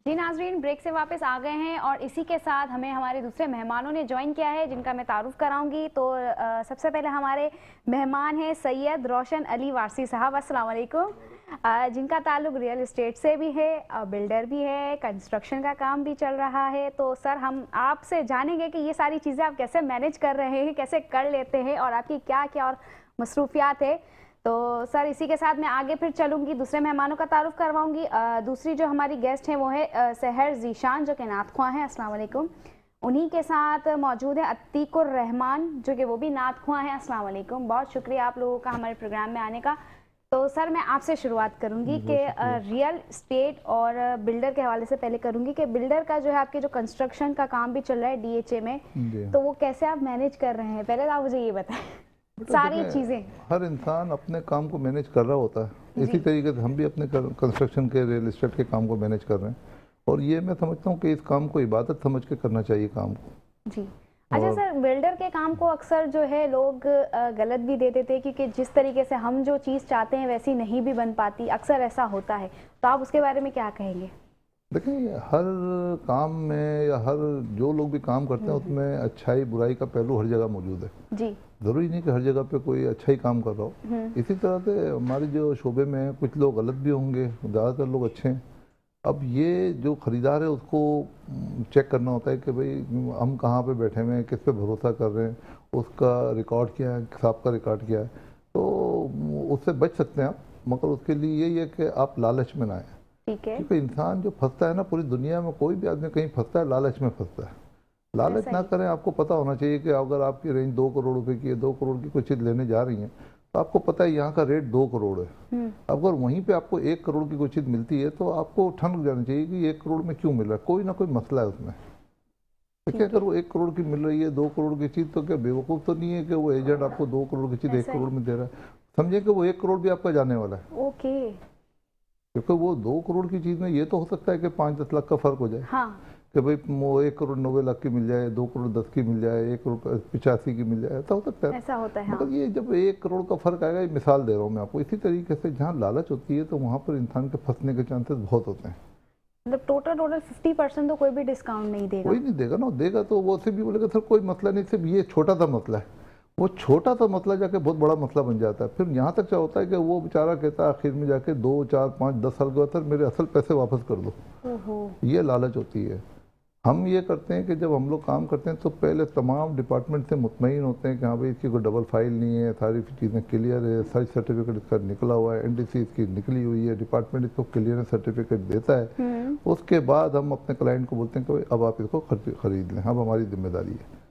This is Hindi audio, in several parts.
जी नाजरीन, ब्रेक से वापस आ गए हैं और इसी के साथ हमें हमारे दूसरे मेहमानों ने ज्वाइन किया है जिनका मैं तारुफ कराऊंगी। तो सबसे पहले हमारे मेहमान हैं सैयद रोशन अली वारसी साहब, अस्सलाम वालेकुम। जिनका ताल्लुक रियल एस्टेट से भी है, बिल्डर भी है, कंस्ट्रक्शन का काम भी चल रहा है। तो सर, हम आपसे जानेंगे कि ये सारी चीज़ें आप कैसे मैनेज कर रहे हैं, कैसे कर लेते हैं और आपकी क्या क्या और मसरूफियात है। तो सर, इसी के साथ मैं आगे फिर चलूंगी, दूसरे मेहमानों का तारुफ करवाऊंगी। दूसरी जो हमारी गेस्ट हैं वो है सहर जीशान, जो कि नात ख्वां हैं, अस्सलाम वालेकुम। उन्हीं के साथ मौजूद है अतीकुर रहमान, जो कि वो भी नात ख्वां हैं, अस्सलाम वालेकुम। बहुत शुक्रिया आप लोगों का हमारे प्रोग्राम में आने का। तो सर, मैं आपसे शुरुआत करूंगी कि रियल स्टेट और बिल्डर के हवाले से पहले करूंगी कि बिल्डर का जो है आपके जो कंस्ट्रक्शन का काम भी चल रहा है डीएचए में, तो वो कैसे आप मैनेज कर रहे हैं, पहले तो आप मुझे ये बताएं। सारी चीजें हर इंसान अपने काम को मैनेज कर रहा होता है, इसी तरीके से हम भी अपने कंस्ट्रक्शन के रियल एस्टेट के काम को मैनेज कर रहे हैं। और ये मैं समझता हूँ कि इस काम को इबादत समझ के करना चाहिए काम को जी। अच्छा सर, बिल्डर के काम को अक्सर जो है लोग गलत भी दे देते हैं, क्योंकि जिस तरीके से हम जो चीज़ चाहते हैं वैसी नहीं भी बन पाती, अक्सर ऐसा होता है। तो आप उसके बारे में क्या कहेंगे? देखिए, हर काम में या हर जो लोग भी काम करते हैं उसमें अच्छाई बुराई का पहलू हर जगह मौजूद है जी। ज़रूरी नहीं कि हर जगह पे कोई अच्छा ही काम कर रहा हो। इसी तरह से हमारे जो शोबे में कुछ लोग गलत भी होंगे, ज़्यादातर लोग अच्छे हैं। अब ये जो ख़रीदार है उसको चेक करना होता है कि भाई हम कहाँ पे बैठे हुए हैं, किस पे भरोसा कर रहे हैं, उसका रिकॉर्ड क्या है, हिसाब का रिकॉर्ड क्या है। तो उससे बच सकते हैं आप, मगर उसके लिए यही है कि आप लालच में ना आए। ठीक है। क्योंकि इंसान जो फंसता है ना, पूरी दुनिया में कोई भी आदमी कहीं फंसता है, लालच में फंसता है। लालच ना करें। आपको पता होना चाहिए कि अगर आपकी रेंज 2 करोड़ रुपए की है, 2 करोड़ की कोई चीज़ लेने जा रही है, तो आपको पता है यहाँ का रेट 2 करोड़ है। अगर वहीं पे आपको 1 करोड़ की कोई चीज़ मिलती है तो आपको ठनक जाना चाहिए कि 1 करोड़ में क्यों मिल रहा है, कोई ना कोई मसला है उसमें। देखिए, अगर वो 1 करोड़ की मिल रही है 2 करोड़ की चीज़, तो क्या बेवकूफ़ तो नहीं है कि वो एजेंट आपको 2 करोड़ की चीज़ 1 करोड़ में दे रहा है। समझे कि वो 1 करोड़ भी आपका जाने वाला है। ओके। क्योंकि वो 2 करोड़ की चीज़ में ये तो हो सकता है कि 5-10 लाख का फ़र्क हो जाए। हाँ। कि भाई वो 1 करोड़ 90 लाख की मिल जाए, 2 करोड़ 10 की मिल जाए, 1 करोड़ 85 की मिल जाए, ऐसा हो सकता है। ऐसा होता है। हाँ। मतलब ये जब 1 करोड़ का फ़र्क आएगा, ये मिसाल दे रहा हूँ मैं आपको। इसी तरीके से जहाँ लालच होती है तो वहाँ पर इंसान के फंसने के चांसेस बहुत होते हैं। मतलब टोटल 50% तो कोई भी डिस्काउंट नहीं देगा। कोई नहीं देगा ना, देगा तो वो से भी बोलेगा सर कोई मसला नहीं, सिर्फ ये छोटा सा मसला है। वो छोटा सा मसला जाके बहुत बड़ा मसला बन जाता है। फिर यहाँ तक क्या होता है कि वो बेचारा कहता है आखिर में जाके 2, 4, 5, 10 साल के बाद सर मेरे असल पैसे वापस कर दो। ये लालच होती है। हम ये करते हैं कि जब हम लोग काम करते हैं तो पहले तमाम डिपार्टमेंट से मुतमईन होते हैं कि हाँ भाई इसकी कोई डबल फाइल नहीं है, सारी चीज़ें क्लियर है, सर्च सर्टिफिकेट इसका निकला हुआ है, एनडीसी इसकी निकली हुई है, डिपार्टमेंट इसको क्लियरेंस सर्टिफिकेट देता है। उसके बाद हम अपने क्लाइंट को बोलते हैं कि अब आप इसको खरीद लें, अब हमारी जिम्मेदारी है।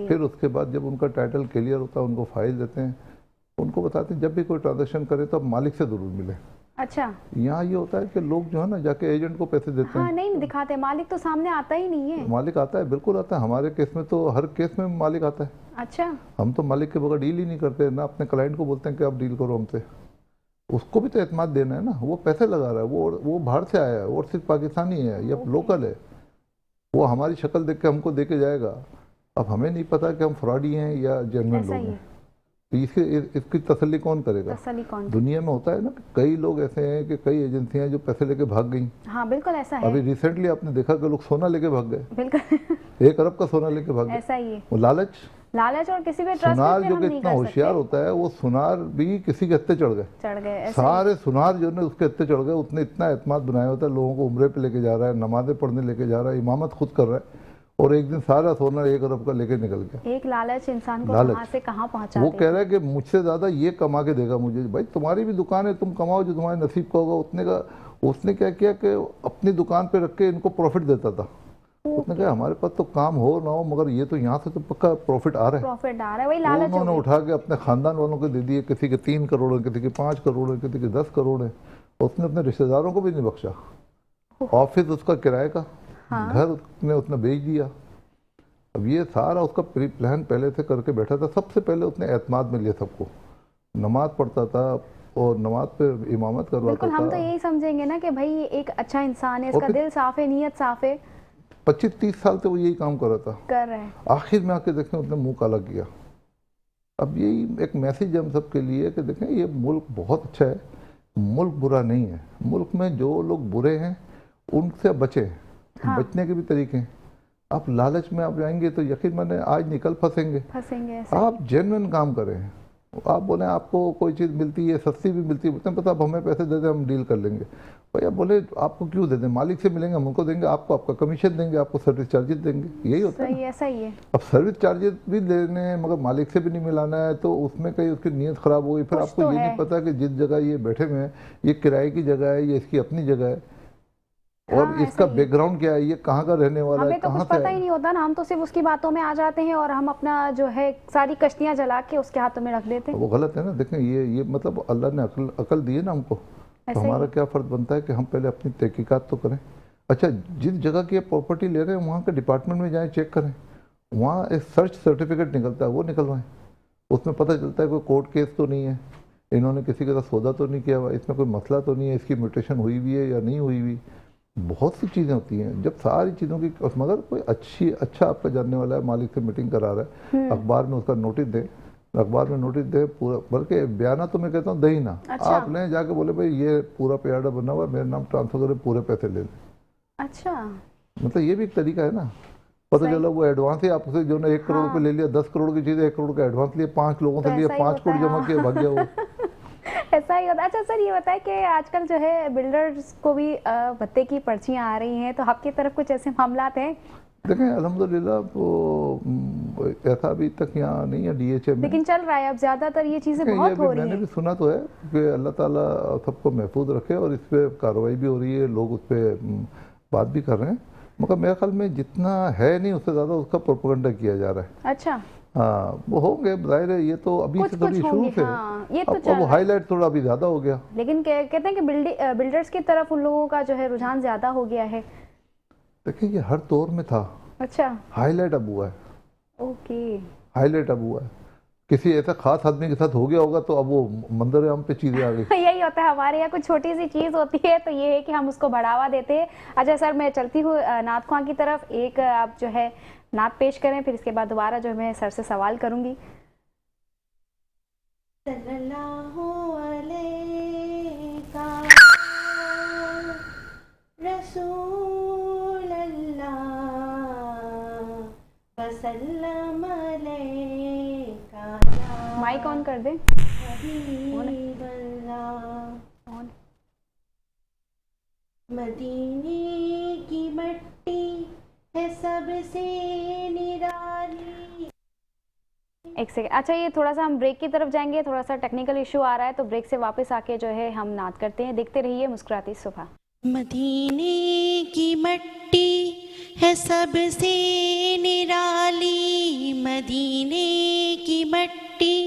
फिर उसके बाद जब उनका टाइटल क्लियर होता है उनको फाइल देते हैं, उनको बताते हैं जब भी कोई ट्रांजेक्शन करे तो अब मालिक से ज़रूर मिले। अच्छा। यहाँ ये होता है कि लोग जो है ना जाके एजेंट को पैसे देते हैं। हाँ, नहीं दिखाते, मालिक तो सामने आता ही नहीं है। मालिक आता है, बिल्कुल आता है। हमारे केस में तो हर केस में मालिक आता है। अच्छा। हम तो मालिक के बगैर डील ही नहीं करते ना। अपने क्लाइंट को बोलते हैं कि आप डील करो हमसे। उसको भी तो एतमाद देना है ना, वो पैसे लगा रहा है, वो बाहर से आया है और सिर्फ पाकिस्तानी है या लोकल है। वो हमारी शक्ल देख के हमको दे के जाएगा। अब हमें नहीं पता कि हम फ्रॉडी हैं या जेन्युइन लोग हैं। तो इसकी तसल्ली कौन करेगा? तसल्ली कौन? दुनिया में होता है ना, कई लोग ऐसे हैं कि कई एजेंसियां जो पैसे लेके भाग गई। हाँ बिल्कुल ऐसा है। अभी रिसेंटली आपने देखा कि लोग सोना लेके भाग गए। बिल्कुल 1 अरब का सोना लेके भाग गए। ऐसा ही है। वो लालच और किसी पे सुनार जो कि इतना होशियार होता है, वो सुनार भी किसी के हत्ते चढ़ गए। सारे सुनार जो ने उसके हत्ते चढ़ गए। उसने इतना एतमाद बनाया होता है, लोगों को उम्रे पे लेके जा रहा है, नमाजें पढ़ने लेके जा रहा है, इमामत खुद कर रहा है, और एक दिन सारा सोना 1 अरब का लेके निकल गया। एक लालच इंसान को कहां से कहां पहुंचा देता है। वो कह रहा है कि मुझसे ज्यादा ये कमा के देगा मुझे। भाई तुम्हारी भी दुकान है, तुम कमाओ जो तुम्हारे नसीब का होगा उतने का। उसने क्या किया कि अपनी दुकान पे रख के इनको प्रॉफिट देता था। उसने कहा हमारे पास तो काम हो ना हो, मगर ये तो यहाँ से तो पक्का प्रॉफिट आ रहा है। वही लालच उन्होंने उठा के अपने खानदान वालों को दे दिए। किसी के 3 करोड़ है, किसी के 5 करोड़ है, किसी के 10 करोड़ है। उसने अपने रिश्तेदारों को भी नहीं बख्शा। ऑफिस उसका किराए का, घर उसने बेच दिया। अब ये सारा उसका प्री प्लान पहले से करके बैठा था। सबसे पहले उसने एतमाद में लिया सबको। नमाज पढ़ता था और नमाज पे इमामत करवाता था। हम तो यही समझेंगे ना कि भाई एक अच्छा इंसान है, इसका दिल साफ है, नीयत साफ है। 25-30 साल से वो यही काम कर रहा है। आखिर में आके देखें उसने मुंह काला किया। अब यही एक मैसेज हम सबके लिए कि देखें ये मुल्क बहुत अच्छा है, मुल्क बुरा नहीं है। मुल्क में जो लोग बुरे हैं उनसे आप बचें। हाँ। बचने के भी तरीके हैं। आप लालच में आप जाएंगे तो यकीन माने आज निकल फंसेंगे। ऐसा आप जेन्युइन काम करें। आप बोले आपको कोई चीज़ मिलती है, सस्ती भी मिलती है, बोलते हैं पता आप हमें पैसे दे दें हम डील कर लेंगे। भैया बोले आपको क्यों दे दें, मालिक से मिलेंगे हम उनको देंगे, आपको आपका कमीशन देंगे, आपको सर्विस चार्जेस देंगे, यही होता है ना। सही है। अब सर्विस चार्जेस भी देने हैं मगर मालिक से भी नहीं मिलाना है तो उसमें कहीं उसकी नीयत ख़राब होगी। फिर कुछ आपको तो ये है। नहीं पता कि जिस जगह ये बैठे हुए हैं ये किराए की जगह है, ये इसकी अपनी जगह है, और हाँ, ऐसा इसका ही है। बैकग्राउंड क्या है, ये कहाँ का रहने वाला है, हमें तो कहाँ कुछ से पता ही नहीं होता ना, हम तो सिर्फ उसकी बातों में आ जाते हैं और हम अपना जो है सारी कश्तियां जला के उसके हाथों में रख देते हैं। वो गलत है ना। देखें ये मतलब अल्लाह ने अकल दी है ना हमको, तो ऐसा ही हमारा है। क्या फ़र्ज बनता है कि हम पहले अपनी तहकीकात तो करें। अच्छा, जिस जगह की प्रॉपर्टी ले रहे हैं वहाँ के डिपार्टमेंट में जाएं, चेक करें, वहाँ एक सर्च सर्टिफिकेट निकलता है, वो निकलवाएं। उसमें पता चलता है कोई कोर्ट केस तो नहीं है, इन्होंने किसी के साथ सौदा तो नहीं किया हुआ, इसमें कोई मसला तो नहीं है, इसकी म्यूटेशन हुई हुई है या नहीं हुई हुई। बहुत सी चीज़ें होती हैं जब सारी चीज़ों की, मगर कोई अच्छा आपका जानने वाला है, मालिक से मीटिंग करा रहा है, अखबार में उसका नोटिस दें, अखबार में नोटिस दे पूरा, बल्कि बयाना तो मैं कहता हूँ दे ही ना। अच्छा। आप लें जाके बोले भाई ये पूरा पेड़ बना हुआ है, मेरे नाम ट्रांसफर करें, पूरे पैसे ले लें। अच्छा, मतलब ये भी एक तरीका है ना। पता सही। चला वो एडवांस ही आपसे जो ना 1 करोड़ हाँ। रुपये ले लिया, 10 करोड़ की चीज़ है, 1 करोड़ का एडवांस लिया, 5 लोगों तो से लिया, ऐसा ही 5 होता करोड़ है, जमा हाँ। किया, भाग गया वो। ऐसा ही होता है। अच्छा सर, ये बताए कि आजकल जो है बिल्डर्स को भी भत्ते की पर्चियां आ रही हैं, तो आपकी तरफ कुछ ऐसे मामलात हैं? देखें अल्हम्दुलिल्लाह वो ऐसा अभी तक यहाँ नहीं है डीएचए में, लेकिन चल रहा है अब ज्यादातर ये चीजें ये बहुत अभी हो रही मैंने हैं। भी सुना तो है कि अल्लाह ताला सबको महफूज रखे, और इस पर कार्रवाई भी हो रही है, लोग उस पर बात भी कर रहे हैं, मगर मेरे ख्याल में जितना है नहीं उससे ज़्यादा उसका प्रोपेगेंडा किया जा रहा है। अच्छा, हाँ वो होंगे, जाहिर है, ये तो अभी कुछ से थोड़ी कुछ शुरू होंगे, से हाँ, ये तो अब चल वो रहा है। हाईलाइट थोड़ा अभी ज़्यादा हो गया। लेकिन कहते हैं कि बिल्डर्स की तरफ उन लोगों का जो है रुझान ज्यादा हो गया है। देखिए ये हर दौर में था, अच्छा, हाईलाइट अब हुआ है, ओके। हाईलाइट अब हुआ है। किसी ऐसा खास आदमी के साथ हो गया होगा तो अब वो मंदिर आम पे चीज़ें आ गई। यही होता है हमारे यहाँ, कुछ छोटी सी चीज होती है तो ये है कि हम उसको बढ़ावा देते हैं। अच्छा सर, मैं चलती हूँ नात ख्वां की तरफ, एक आप जो है नात पेश करें, फिर इसके बाद दोबारा जो मैं सर से सवाल करूंगी। सल्लल्लाहु अलैका रसूल अल्लाह वसल्लम अलैका या माइक ऑन कर दे। हबीब अल्लाह। ऑन। मदीने की मट्टी है सबसे निराली। एक सेकंड, अच्छा ये थोड़ा सा हम ब्रेक की तरफ जाएंगे, थोड़ा सा टेक्निकल इशू आ रहा है, तो ब्रेक से वापस आके जो है हम नात करते हैं। देखते रहिए मुस्कुराती सुबह। मदीने की मट्टी है सबसे निराली, मदीने की मट्टी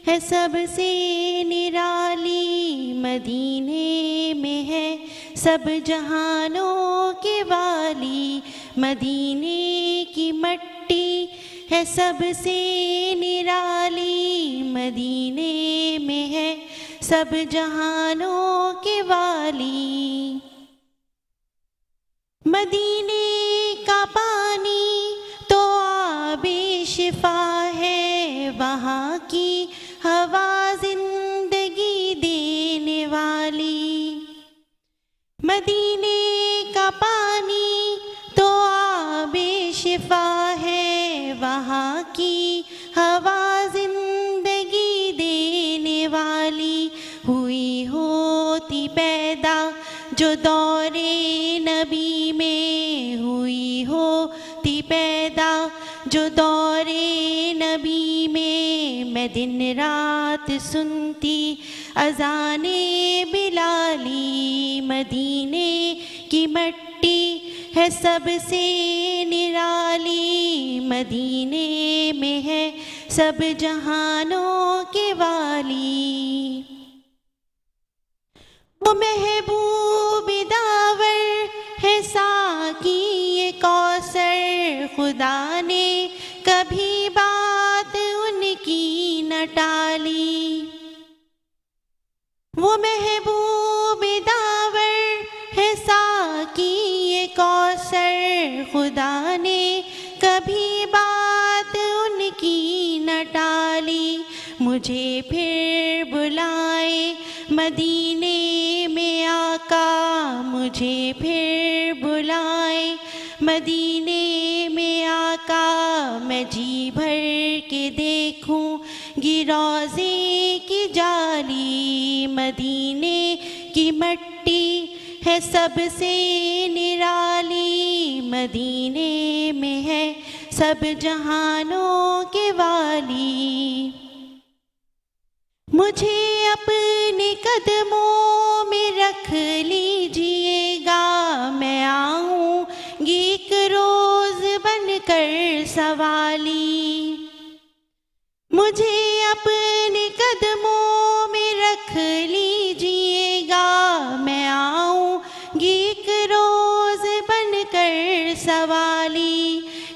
है सबसे निराली, मदीने में है सब जहानों के वाली, मदीने की मट्टी है सबसे निराली, मदीने में है सब जहानों के वाली। मदीने का पानी तो आबे शिफा है, वहाँ की हवा जिंदगी देने वाली, मदीने का पानी तो आबे शिफा है, वहाँ की हवा जिंदगी देने वाली। हुई होती पैदा जो दौरे नबी में, हुई होती पैदा जो दौरे नबी में, मैं दिन रात सुनती अज़ाने बिलाली, मदीने की मट्टी है सबसे निराली, मदीने में है सब जहानों के वाली। वो महबूब दावर है साकी ये कौसर, खुदा ने कभी बात उनकी न टाली। वो महबूब दावर है साकी ये कौसर, खुदा ने कभी बात उनकी न टाली। मुझे फिर बुलाए मदीने में आका मुझे फिर बुलाए, मदीने में आका मैं जी भर के देखूंगी रोज़े की जाली। मदीने की मट्टी है सबसे निराली, मदीने में है सब जहानों के वाली। मुझे अपने कदमों में रख लीजिएगा, मैं आऊंगी एक रोज बनकर सवाली। मुझे अपने कदमों में रख लीजिएगा, मैं आऊंगी एक रोज बनकर सवाली।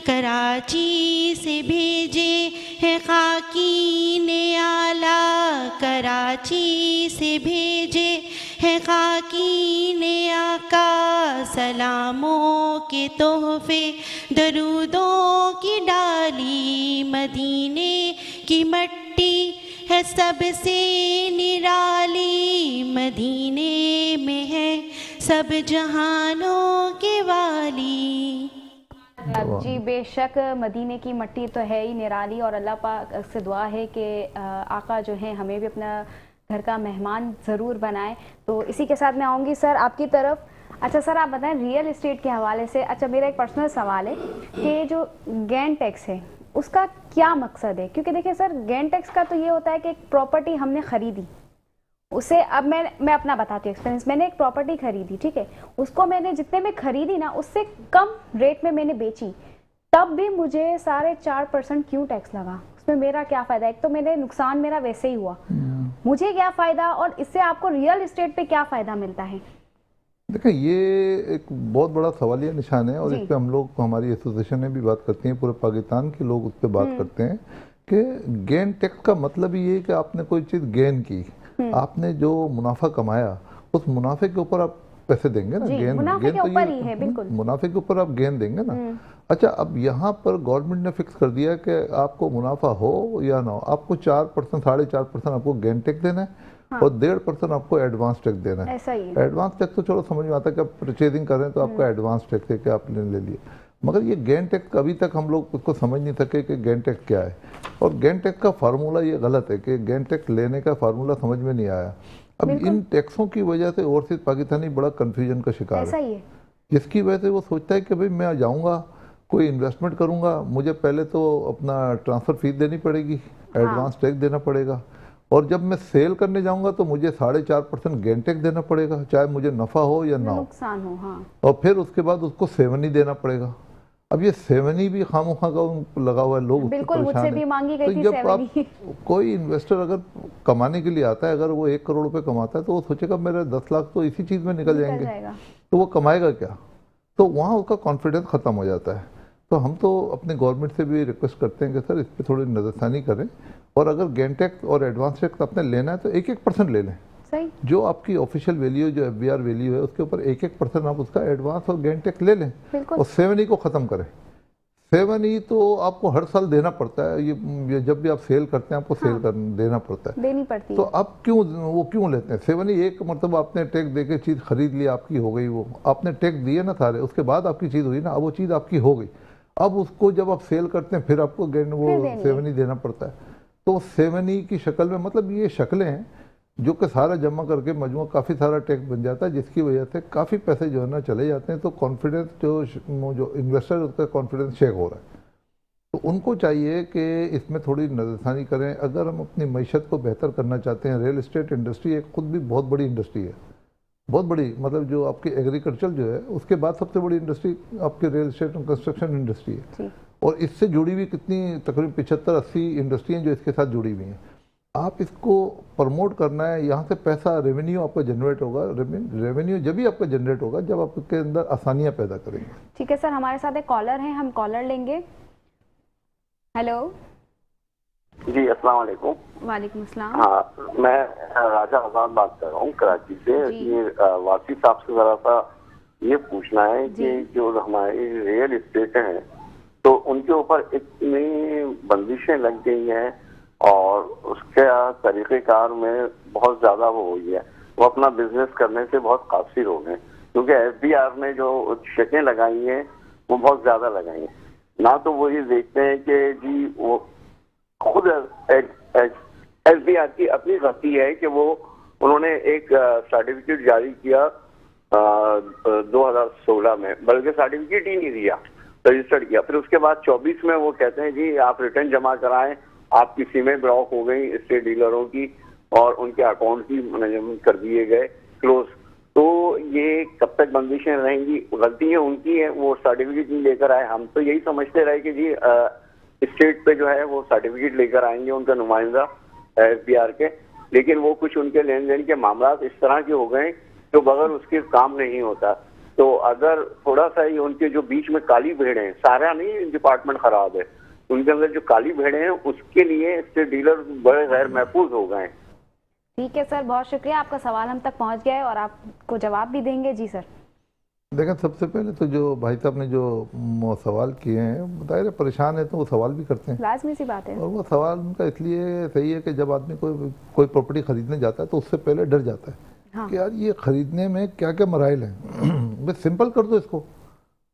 कराची से भेजे है खाकी ने आला, कराची से भेजे है खाकी ने आका, सलामों के तोहफे दरूदों की डाली। मदीने की मट्टी है सबसे निराली, मदीने में है सब जहानों के वाली। जी बेशक मदीने की मट्टी तो है ही निराली, और अल्लाह पाक से दुआ है कि आका जो है हमें भी अपना घर का मेहमान ज़रूर बनाए। तो इसी के साथ मैं आऊँगी सर आपकी तरफ। अच्छा सर, आप बताएं रियल इस्टेट के हवाले से, अच्छा मेरा एक पर्सनल सवाल है कि जो गेन टैक्स है उसका क्या मकसद है? क्योंकि देखिए सर, गेन टैक्स का तो ये होता है कि एक प्रॉपर्टी हमने ख़रीदी, उसे अब मैं अपना बताती हूँ एक्सपीरियंस। मैंने एक प्रॉपर्टी खरीदी, ठीक है, उसको मैंने जितने में खरीदी ना उससे कम रेट में मैंने बेची, तब भी मुझे 4.5% क्यों टैक्स लगा? उसमें मेरा क्या फ़ायदा? एक तो मेरे नुकसान मेरा वैसे ही हुआ, मुझे क्या फ़ायदा, और इससे आपको रियल इस्टेट पे क्या फ़ायदा मिलता है? देखिए ये एक बहुत बड़ा सवालिया निशान है, और इस पे हम लोग, हमारी एसोसिएशन में भी बात करती हैं, पूरे पाकिस्तान के लोग उस पर बात करते हैं कि गेन टैक्स का मतलब ये है कि आपने कोई चीज़ गेन की, आपने जो मुनाफा कमाया उस मुनाफे के ऊपर आप पैसे देंगे ना। गेन मुनाफे के ऊपर ही है, बिल्कुल मुनाफे के ऊपर आप गेन देंगे ना। अच्छा, अब यहाँ पर गवर्नमेंट ने फिक्स कर दिया कि आपको मुनाफा हो या ना हो, आपको 4%, 4.5% आपको गेन टैक्स देना है, और 1.5% आपको एडवांस टैक्स देना है। ऐसा ही है। एडवांस टैक्स तो चलो समझ में आता है कि आप परचेजिंग कर रहे हैं तो आपका एडवांस टैक्स है कि आपने ले लिया, मगर ये गेन टैक्स अभी तक हम लोग उसको समझ नहीं सके कि गेन टैक्स क्या है। और गेन टैक्स का फार्मूला ये गलत है कि गेन टैक्स लेने का फार्मूला समझ में नहीं आया। अब इन टैक्सों की वजह से ओवरसीज पाकिस्तानी बड़ा कन्फ्यूजन का शिकार ऐसा है, ही है। जिसकी वजह से वो सोचता है कि भाई मैं जाऊँगा कोई इन्वेस्टमेंट करूँगा, मुझे पहले तो अपना ट्रांसफ़र फीस देनी पड़ेगी, एडवांस टैक्स देना पड़ेगा, और जब मैं सेल करने जाऊंगा तो मुझे 4.5% गेन टैक्स देना पड़ेगा, चाहे मुझे नफ़ा हो या ना हो, नुकसान हो। हाँ। और फिर उसके बाद उसको सेवनी देना पड़ेगा। अब ये सेवनी भी खामोखा का लगा हुआ है, लोग बिल्कुल मुझसे भी मांगी गई थी जब सेवनी। आप कोई इन्वेस्टर अगर कमाने के लिए आता है, अगर वो 1 करोड़ रुपए कमाता है तो वो सोचेगा मेरे 10 लाख तो इसी चीज़ में निकल जाएंगे, तो वो कमाएगा क्या? तो वहाँ उसका कॉन्फिडेंस ख़त्म हो जाता है। तो हम तो अपने गवर्नमेंट से भी रिक्वेस्ट करते हैं कि सर इस पर थोड़ी नज़रसानी करें, और अगर गेन टैक्स और एडवांस टैक्स आपने लेना है तो 1-1% ले लें। सही। जो आपकी ऑफिशियल वैल्यू, जो FBR वैल्यू है, उसके ऊपर 1-1% आप उसका एडवांस और गेन टैक्स ले लें, और सेवनी को ख़त्म करें। सेवनी तो आपको हर साल देना पड़ता है, ये जब भी आप सेल करते हैं आपको सेल कर देना पड़ता है, देनी पड़ती है। तो आप क्यों लेते हैं सेवनी? एक मतलब आपने टैक्स दे के चीज़ खरीद ली, आपकी हो गई, वो आपने टैक्स दिए ना सारे, उसके बाद आपकी चीज़ हुई ना, अब वो चीज़ आपकी हो गई, अब उसको जब आप सेल करते हैं फिर आपको सेवनी देना पड़ता है। तो सेवनी की शक्ल में, मतलब ये शक्लें हैं जो कि सारा जमा करके मजमूआ काफ़ी सारा टैक्स बन जाता है, जिसकी वजह से काफ़ी पैसे जो है ना चले जाते हैं। तो कॉन्फिडेंस जो इन्वेस्टर है उसका कॉन्फिडेंस शेक हो रहा है। तो उनको चाहिए कि इसमें थोड़ी नज़रसानी करें। अगर हम अपनी मईशत को बेहतर करना चाहते हैं, रियल इस्टेट इंडस्ट्री एक खुद भी बहुत बड़ी इंडस्ट्री है, बहुत बड़ी, मतलब जो आपकी एग्रीकल्चर जो है उसके बाद सबसे बड़ी इंडस्ट्री आपकी रियल इस्टेट और कंस्ट्रक्शन इंडस्ट्री है, और इससे जुड़ी हुई कितनी तकरीबन 75-80 इंडस्ट्री हैं जो इसके साथ जुड़ी हुई हैं। आप इसको प्रमोट करना है, यहाँ से पैसा रेवेन्यू आपका जनरेट होगा। रेवेन्यू जब भी आपका जनरेट होगा जब आपके अंदर आसानियाँ पैदा करेंगे। ठीक है सर, हमारे साथ एक कॉलर हैं, हम कॉलर लेंगे। हेलो जी, अस्सलाम वालेकुम। वालेकुम अस्सलाम। हाँ, मैं राजा आजाद बात कर रहा हूँ कराची से। ये वासी साहब से जरा सा ये पूछना है कि जो हमारी रियल इस्टेट हैं तो उनके ऊपर इतनी बंदिशें लग गई हैं और उसके तरीक़ेकार में बहुत ज़्यादा वो हुई है। वो अपना बिजनेस करने से बहुत काफिर हो गए, क्योंकि एफबीआर ने जो शकें लगाई हैं वो बहुत ज्यादा लगाई हैं। ना तो वो ये देखते हैं कि जी वो खुद एफबीआर की अपनी गलती है कि वो उन्होंने एक सर्टिफिकेट जारी किया 2016 में, बल्कि सर्टिफिकेट ही नहीं दिया, रजिस्टर्ड किया। फिर उसके बाद 24 में वो कहते हैं जी आप रिटर्न जमा कराएं, आपकी सिमें ब्लॉक हो गई स्टेट डीलरों की और उनके अकाउंट की मैनेजमेंट कर दिए गए क्लोज। तो ये कब तक बंदिशें रहेंगी? गलतियां उनकी है, वो सर्टिफिकेट नहीं लेकर आए। हम तो यही समझते रहे कि जी स्टेट पे जो है वो सर्टिफिकेट लेकर आएंगे उनका नुमाइंदा एफबीआर के, लेकिन वो कुछ उनके लेन देन के मामला इस तरह के हो गए तो बगैर उसके काम नहीं होता। तो अगर थोड़ा सा ही उनके जो बीच में काली भेड़ है, सारा नहीं डिपार्टमेंट खराब है, उनके अंदर जो काली भेड़ है उसके लिए स्टेट डीलर बड़े गैर महफूज हो गए। ठीक है सर, बहुत शुक्रिया, आपका सवाल हम तक पहुंच गया है और आपको जवाब भी देंगे। जी सर। देखें, सबसे पहले तो जो भाई साहब ने जो सवाल किए हैं, बताए परेशान है तो वो सवाल भी करते हैं, लाजमी सी बात है। और वो सवाल उनका इसलिए सही है कि जब आदमी कोई प्रॉपर्टी खरीदने जाता है तो उससे पहले डर जाता है हाँ। कि यार ये खरीदने में क्या क्या मराइल हैं। बस सिंपल कर दो इसको,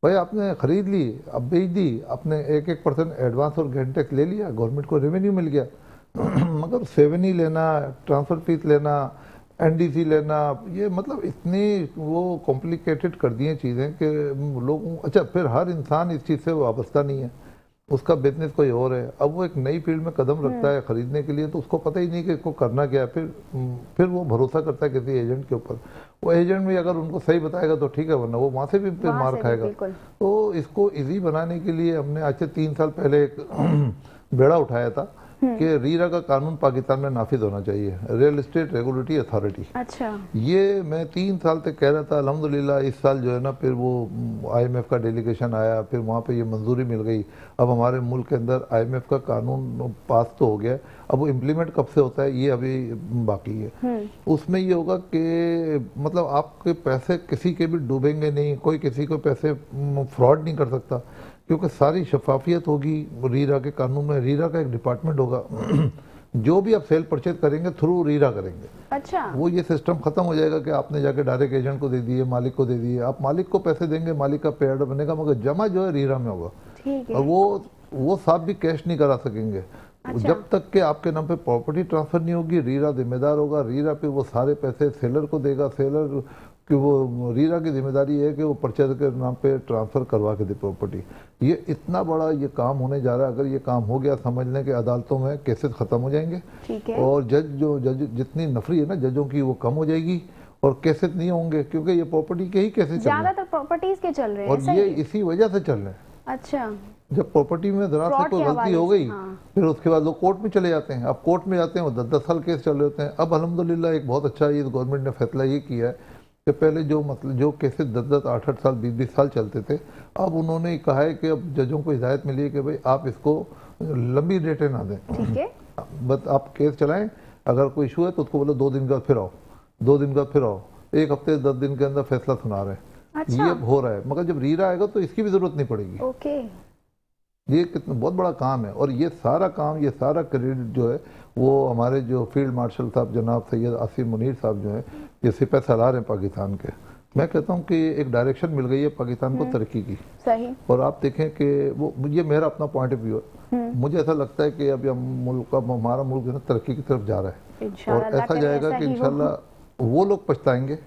भाई आपने खरीद ली, अब बेच दी, आपने 1% एडवांस और गेन टैक्स ले लिया, गवर्नमेंट को रेवेन्यू मिल गया। मगर सेवनी लेना, ट्रांसफर फीस लेना, एनडीसी लेना, ये मतलब इतनी वो कॉम्प्लिकेटेड कर दिए चीज़ें कि लोगों, अच्छा फिर हर इंसान इस चीज़ से वाबस्ता नहीं है, उसका बिजनेस कोई और है। अब वो एक नई फील्ड में कदम रखता है खरीदने के लिए, तो उसको पता ही नहीं कि इसको करना क्या है। फिर वो भरोसा करता है किसी एजेंट के ऊपर। वो एजेंट भी अगर उनको सही बताएगा तो ठीक है, वरना वो वहाँ से भी फिर मार खाएगा। तो इसको इजी बनाने के लिए हमने आज से 3 साल पहले एक बेड़ा उठाया था कि रीरा का कानून पाकिस्तान में नाफिज होना चाहिए, रियल एस्टेट रेगुलेटरी अथॉरिटी। अच्छा। ये मैं 3 साल तक कह रहा था, अल्हम्दुलिल्लाह इस साल जो है ना, फिर वो आईएमएफ का डेलीगेशन आया, फिर वहाँ पे ये मंजूरी मिल गई। अब हमारे मुल्क के अंदर आईएमएफ का कानून पास तो हो गया, अब वो इम्प्लीमेंट कब से होता है ये अभी बाकी है। उसमें ये होगा कि मतलब आपके पैसे किसी के भी डूबेंगे नहीं, कोई किसी को पैसे फ्रॉड नहीं कर सकता, क्योंकि सारी शफाफियत होगी रीरा के कानून में। रीरा का एक डिपार्टमेंट होगा जो भी आप सेल परचेज करेंगे थ्रू रीरा करेंगे। अच्छा। वो ये सिस्टम खत्म हो जाएगा कि आपने जाके डायरेक्ट एजेंट को दे दिए, मालिक को दे दिए। आप मालिक को पैसे देंगे, मालिक का पे ऑर्डर बनेगा, मगर जमा जो है रीरा में होगा। ठीक है। और वो साहब भी कैश नहीं करा सकेंगे। अच्छा। जब तक के आपके नाम पे प्रॉपर्टी ट्रांसफर नहीं होगी, रीरा जिम्मेदार होगा। रीरा पे वो सारे पैसे सेलर को देगा, सेलर कि वो रीरा की जिम्मेदारी है कि वो परचेज के नाम पे ट्रांसफ़र करवा के दे प्रॉपर्टी। ये इतना बड़ा ये काम होने जा रहा है। अगर ये काम हो गया, समझ लें कि अदालतों में केसेस ख़त्म हो जाएंगे। ठीक है। और जज जितनी नफरी है ना जजों की, वो कम हो जाएगी और केसेस नहीं होंगे, क्योंकि ये प्रॉपर्टी के ही केसेस ज़्यादातर प्रॉपर्टीज के चल रहे हैं और ये इसी वजह से चल रहे हैं। अच्छा। जब प्रॉपर्टी में जरा से कोई गलती हो गई, फिर उसके बाद लोग कोर्ट में चले जाते हैं। अब कोर्ट में जाते हैं, वो 10-10 साल केस चल रहे होते हैं। अब अल्हम्दुलिल्लाह एक बहुत अच्छा ये गवर्नमेंट ने फैसला ये किया है कि पहले जो केसेस 10-10, 8-8 साल, 20-20 साल चलते थे, अब उन्होंने कहा है कि अब जजों को हिदायत मिली है कि भाई आप इसको लंबी डेटें ना दें। ठीक है। बस आप केस चलाएं, अगर कोई इशू है तो उसको बोलो 2 दिन का फिर आओ, 2 दिन का फिर आओ, 1 हफ्ते 10 दिन के अंदर फैसला सुना रहे हैं। अच्छा। ये हो रहा है, मगर जब रीरा आएगा तो इसकी भी जरूरत नहीं पड़ेगी। ओके। ये कितना बहुत बड़ा काम है। और ये सारा काम, ये सारा क्रेडिट जो है वो हमारे जो फील्ड मार्शल साहब जनाब सैयद आसिम मुनीर साहब जो हैं, ये सिपह सालार हैं पाकिस्तान के। मैं कहता हूँ कि एक डायरेक्शन मिल गई है पाकिस्तान को तरक्की की। सही। और आप देखें कि वो, ये मेरा अपना पॉइंट ऑफ व्यू है, मुझे ऐसा लगता है कि अभी हमारा मुल्क जो है तरक्की की तरफ जा रहा है। और ऐसा जाएगा कि इंशाल्लाह वो लोग पछताएंगे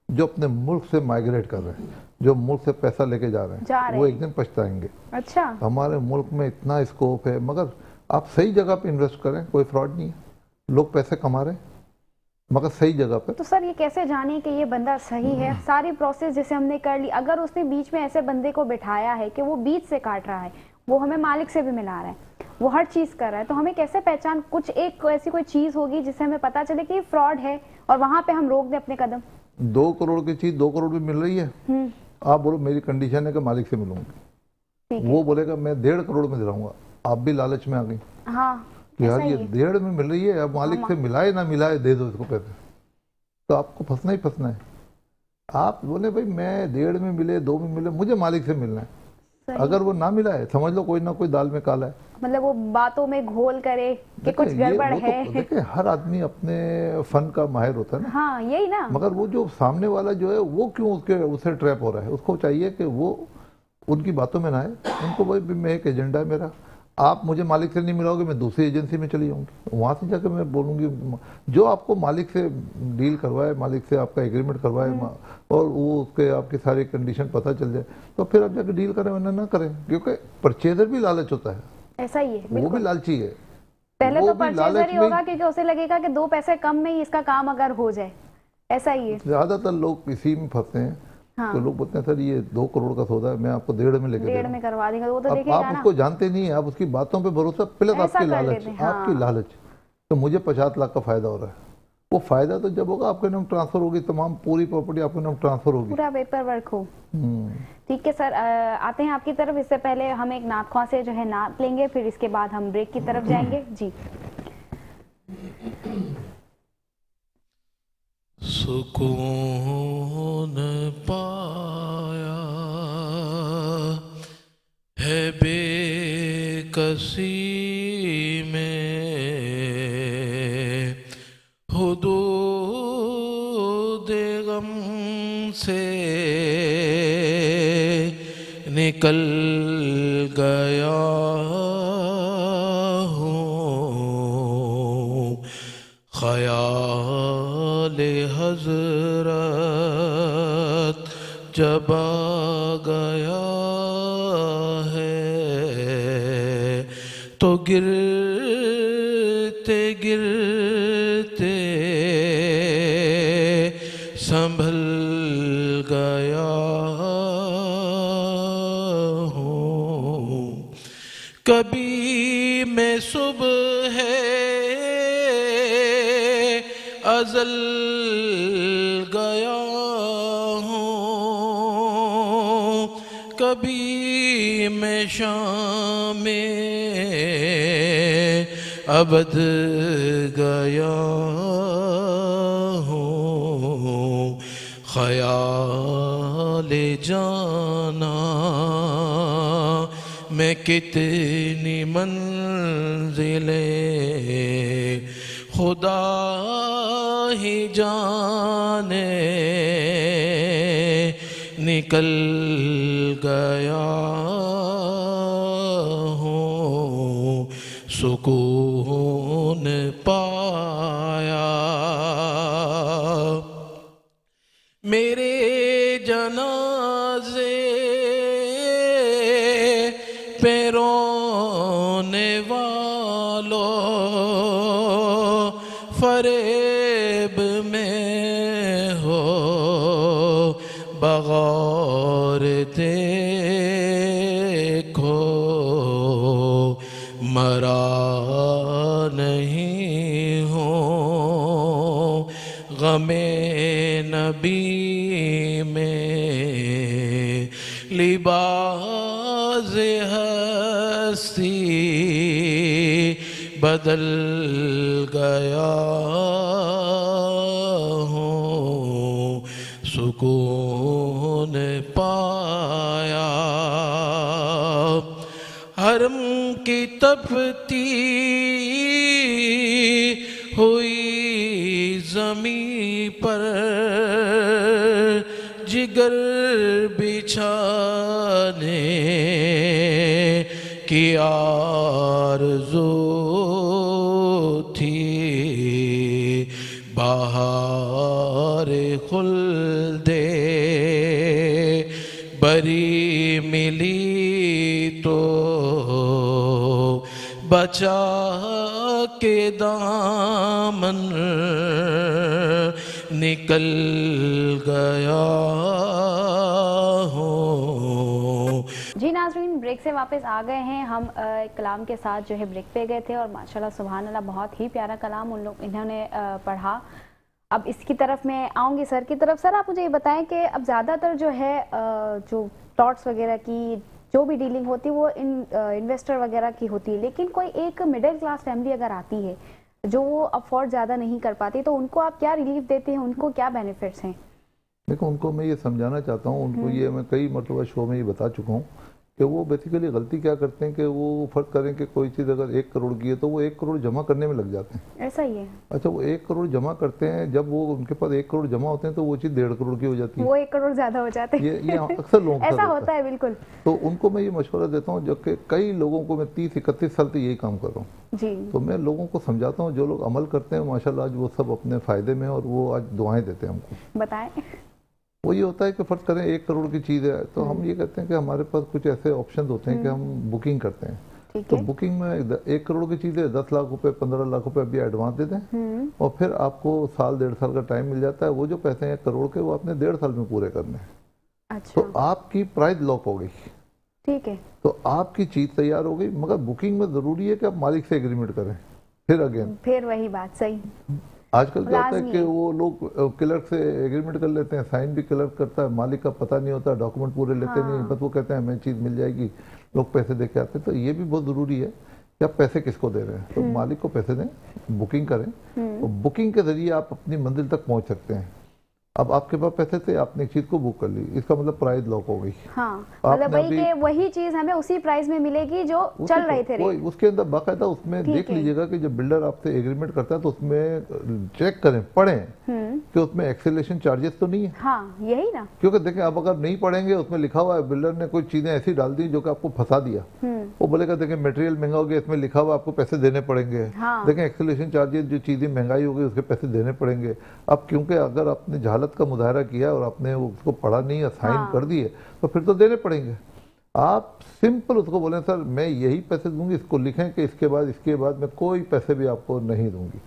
जो अपने मुल्क से माइग्रेट कर रहे हैं, जो मुल्क से पैसा लेके जा रहे हैं, वो एक दिन पछताएंगे। अच्छा। हमारे मुल्क में इतना स्कोप है, मगर आप सही जगह पे इन्वेस्ट करें, कोई फ्रॉड नहीं है, लोग पैसे कमा रहे हैं मगर सही जगह पे। तो सर ये कैसे जाने कि ये बंदा सही है? सारी प्रोसेस जैसे हमने कर ली, अगर उसने बीच में ऐसे बंदे को बिठाया है कि वो बीच से काट रहा है, वो हमें मालिक से भी मिला रहा है, वो हर चीज कर रहा है, तो हमें कैसे पहचान, कुछ एक ऐसी कोई चीज होगी जिससे हमें पता चले कि फ्रॉड है और वहां पे हम रोक दें अपने कदम? 2 करोड़ की चीज 2 करोड़ में मिल रही है, आप बोलो मेरी कंडीशन है कि मालिक से मिलूंगी, वो बोलेगा मैं 1.5 करोड़ में दिलाऊंगा, आप भी लालच में आ गई। हाँ, यार ये 1.5 में मिल रही है, अब मालिक से मिलाए ना मिलाए दे दो इसको पैसे, तो आपको फंसना ही फंसना है। आप बोले भाई मैं 1.5 में मिले, 2 में मिले, मुझे मालिक से मिलना है। अगर वो ना मिला है, समझ लो कोई ना कोई दाल में काला है। मतलब वो बातों में घोल करे कि कुछ देखिए, गड़बड़ वो तो है। देखिए हर आदमी अपने फन का माहिर होता है ना, हाँ यही ना। मगर वो जो सामने वाला जो है वो क्यों उसे ट्रैप हो रहा है, उसको चाहिए कि वो उनकी बातों में ना आए। उनको भाई मैं एक एजेंडा है मेरा, आप मुझे मालिक से नहीं मिलाओगे, मैं दूसरी एजेंसी में चली जाऊंगी, वहाँ से जाकर मैं बोलूँगी जो आपको मालिक से डील करवाए, मालिक से आपका एग्रीमेंट करवाए और वो उसके आपकी सारी कंडीशन पता चल जाए, तो फिर आप जाकर डील करें, वरना ना करें। क्योंकि परचेजर भी लालच होता है, ऐसा ही है वो भी बिल्कुल। लालची है। पहले वो तो भी परचेजर लालच ही में होगा क्योंकि उसे लगेगा कि 2 पैसे कम में ही इसका काम अगर हो जाए, ऐसा ही है। ज़्यादातर लोग इसी में फंसते हैं। हाँ। तो लोग बोलते हैं सर ये 2 करोड़ का सौदा है, मैं आपको 1.5 में लेके दे 1.5 रहा में हूँ। करवा देंगे, वो तो अब देखेगा आप ना। उसको जानते नहीं है, आप उसकी बातों पे भरोसा, प्लस ऐसा आपकी कर लालच, लेते हैं, हाँ। आपकी लालच। तो मुझे 50 लाख का फायदा हो रहा है, वो फायदा तो जब होगा आपके नाम ट्रांसफर होगी, तमाम पूरी प्रॉपर्टी आपके नाम ट्रांसफर होगी। पूरा पेपर वर्क हो। हम्म। ठीक है सर, आते हैं आपकी तरफ। इससे पहले हम एक नात ख्वां से जो है नात लेंगे, फिर इसके बाद हम ब्रेक की तरफ जाएंगे जी। सुकून पाया है बेकसी में, हुदूद गम से निकल गया हूँ, ख़याल हज़रत जब आ गया है, तो गिरते गिरते संभल गया हूँ। कभी मैं सुबह अज़ल गया हूँ, कभी मैं शाम अबद गया हूँ, ख़याल जाना मैं कितनी मंजिलें खुदा ही जाने निकल गया हूँ, सुकून पाया। मेरे जनाज़े पे रोने वालों, फरेब में हो बगौर देखो, मरा नहीं हो गमे नबी में, लिबास हस्ती बदल गया हूँ, सुकून पाया। हरम की तपती हुई ज़मीं पर जिगर बिछाने की आरज़ू थी, बहार खुल्दे बरी मिली तो बचा के दामन निकल गया हूँ। जी नाज़रीन, ब्रेक से वापस आ गए हैं हम। कलाम के साथ जो है ब्रेक पे गए थे और माशाल्लाह सुभान अल्लाह बहुत ही प्यारा कलाम उन लोग इन्होंने पढ़ा। अब इसकी तरफ मैं आऊँगी सर की तरफ। सर आप मुझे ये बताएं कि अब ज़्यादातर जो है जो प्लॉट्स वगैरह की जो भी डीलिंग होती है वो इन्वेस्टर वगैरह की होती है, लेकिन कोई एक मिडिल क्लास फैमिली अगर आती है जो वो अफोर्ड ज़्यादा नहीं कर पाती, तो उनको आप क्या रिलीफ देते हैं, उनको क्या बेनिफिट्स हैं? देखो, उनको मैं ये समझाना चाहता हूँ, उनको ये मैं कई मरतबा शो में ये बता चुका हूँ कि वो बेसिकली गलती क्या करते हैं कि वो फर्ज करें कि कोई चीज़ अगर 1 करोड़ की है तो वो 1 करोड़ जमा करने में लग जाते हैं। ऐसा ही है। अच्छा, वो 1 करोड़ जमा करते हैं, जब वो उनके पास 1 करोड़ जमा होते हैं तो वो चीज़ 1.5 करोड़ की हो जाती है। वो 1 करोड़ ज्यादा हो जाते हैं। ये अक्सर लोगों के साथ ऐसा होता है बिल्कुल। तो उनको मैं ये मशवरा देता हूँ, जो कि कई लोगों को मैं 30-31 साल से यही काम कर रहा हूँ, जी तो मैं लोगों को समझाता हूँ, जो लोग अमल करते हैं माशाल्लाह आज वो सब अपने फ़ायदे में, और वो आज दुआएं देते हैं हमको। बताएं। वो ये होता है कि फ़र्ज़ करें 1 करोड़ की चीज़ है तो हम ये कहते हैं कि हमारे पास कुछ ऐसे ऑप्शन होते हैं कि हम बुकिंग करते हैं। ठीक तो है। बुकिंग में 1 करोड़ की चीज़ है, 10 लाख रुपए 15 लाख रुपए अभी एडवांस दे दें और फिर आपको साल 1.5 साल का टाइम मिल जाता है। वो जो पैसे हैं 1 करोड़ के, वो आपने 1.5 साल में पूरे करने हैं। अच्छा तो आपकी प्राइस लॉक हो गई, ठीक है। तो आपकी चीज़ तैयार हो गई। मगर बुकिंग में ज़रूरी है कि आप मालिक से एग्रीमेंट करें। फिर अगेन फिर वही बात, सही। आजकल क्या होता है लाजमी कि है। वो लोग क्लर्क से एग्रीमेंट कर लेते हैं, साइन भी क्लर्क करता है, मालिक का पता नहीं होता, डॉक्यूमेंट पूरे लेते नहीं, बस वो कहते हैं हमें चीज़ मिल जाएगी, लोग पैसे दे के आते हैं। तो ये भी बहुत ज़रूरी है कि आप पैसे किसको दे रहे हैं। तो मालिक को पैसे दें, बुकिंग करें, और बुकिंग के ज़रिए आप अपनी मंजिल तक पहुँच सकते हैं। अब आपके पास पैसे थे, आपने एक चीज़ को बुक कर ली, इसका मतलब प्राइस लॉक हो गई। हाँ, मतलब आपने वही के वही चीज हमें उसी प्राइस में मिलेगी जो चल रहे थे वही रेट। उसके अंदर बाकायदा उसमें ठीक देख है। लीजिएगा कि जब बिल्डर आपसे एग्रीमेंट करता है तो उसमें चेक करें, पढ़ें कि उसमें एक्सेलेशन चार्जेस तो नहीं है। हाँ यही ना। क्योंकि देखें, अब अगर नहीं पढ़ेंगे, उसमें लिखा हुआ है, बिल्डर ने कोई चीज़ें ऐसी डाल दी जो कि आपको फंसा दिया, वो बोलेगा देखें मटेरियल महंगा हो गया, इसमें लिखा हुआ आपको पैसे देने पड़ेंगे। हाँ। देखें एक्सेलेशन चार्जेस, जो चीज़ें महंगाई हो गई उसके पैसे देने पड़ेंगे। अब क्योंकि अगर आपने जहालत का मुजाहरा किया और आपने उसको पढ़ा नहीं या साइन हाँ। कर दिए तो फिर तो देने पड़ेंगे। आप सिंपल उसको बोलें सर मैं यही पैसे दूंगी, इसको लिखें कि इसके बाद मैं कोई पैसे भी आपको नहीं दूंगी।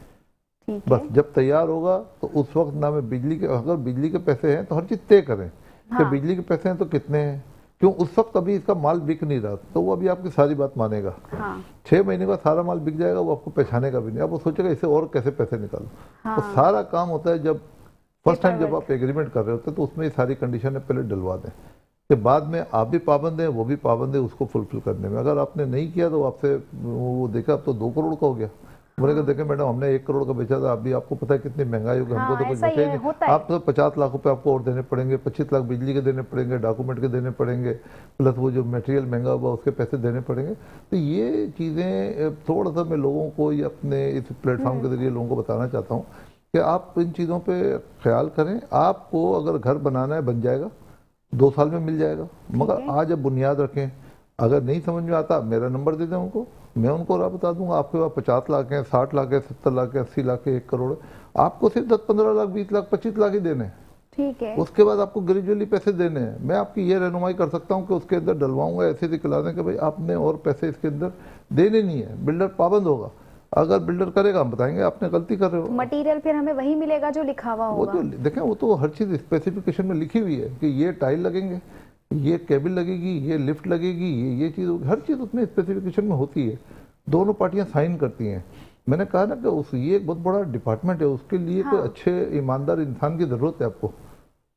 ठीक बस है। जब तैयार होगा तो उस वक्त ना मैं बिजली के, अगर बिजली के पैसे हैं तो हर चीज़ तय करें कि हाँ। बिजली के पैसे हैं तो कितने हैं, क्यों उस वक्त अभी इसका माल बिक नहीं रहा, तो वो अभी आपकी सारी बात मानेगा। हाँ 6 महीने बाद सारा माल बिक जाएगा, वो आपको पहचानेगा भी नहीं। अब वो सोचेगा इसे और कैसे पैसे निकालो। हाँ। तो सारा काम होता है जब फर्स्ट टाइम जब Paperwork। आप एग्रीमेंट कर रहे होते हैं तो उसमें ये सारी कंडीशनें पहले डलवा दें कि बाद में आप भी पाबंद हैं, वो भी पाबंद है उसको फुलफिल करने में। अगर आपने नहीं किया तो आपसे वो देखा अब तो 2 करोड़ का हो गया, बोलेगा देखें मैडम हमने 1 करोड़ का बेचा था, अभी आपको पता है कितनी महंगाई होगी, हमको हाँ, तो कुछ ऐसा ही बचा ही है, नहीं। होता है। आप तो 50 लाख रुपए आपको और देने पड़ेंगे, 25 लाख बिजली के देने पड़ेंगे, डॉक्यूमेंट के देने पड़ेंगे, प्लस वो जो मटेरियल महंगा हुआ उसके पैसे देने पड़ेंगे। तो ये चीज़ें थोड़ा सा मैं लोगों को ये अपने इस प्लेटफॉर्म के जरिए लोगों को बताना चाहता हूँ कि आप इन चीज़ों पे ख्याल करें। आपको अगर घर बनाना है बन जाएगा, 2 साल में मिल जाएगा, मगर आज अब बुनियाद रखें। अगर नहीं समझ में आता मेरा नंबर दे दें उनको, मैं उनको राह बता दूंगा। आपके पास 50 लाख हैं, 60 लाख है, 70 लाख है, 80 लाख है, 1 करोड़ है, आपको सिर्फ 10-15 लाख, 20 लाख, 25 लाख ही देने हैं। ठीक है। उसके बाद आपको ग्रेजुअली पैसे देने हैं। मैं आपकी ये रहनुमाई कर सकता हूँ कि उसके अंदर डलवाऊंगा ऐसे दिखला दें कि भाई आपने और पैसे इसके अंदर देने नहीं है, बिल्डर पाबंद होगा। अगर बिल्डर करेगा हम बताएंगे आपने गलती कर रहे हो। मटेरियल फिर हमें वही मिलेगा जो लिखा हुआ वो होगा। तो देखें, वो तो हर चीज़ स्पेसिफिकेशन में लिखी हुई है कि ये टाइल लगेंगे, ये केबिल लगेगी, ये लिफ्ट लगेगी, ये चीज़ होगी, हर चीज़ उसमें स्पेसिफिकेशन में होती है। दोनों पार्टियां साइन करती हैं। मैंने कहा ना कि उस ये एक बहुत बड़ा डिपार्टमेंट है, उसके लिए कोई अच्छे ईमानदार इंसान की ज़रूरत है आपको।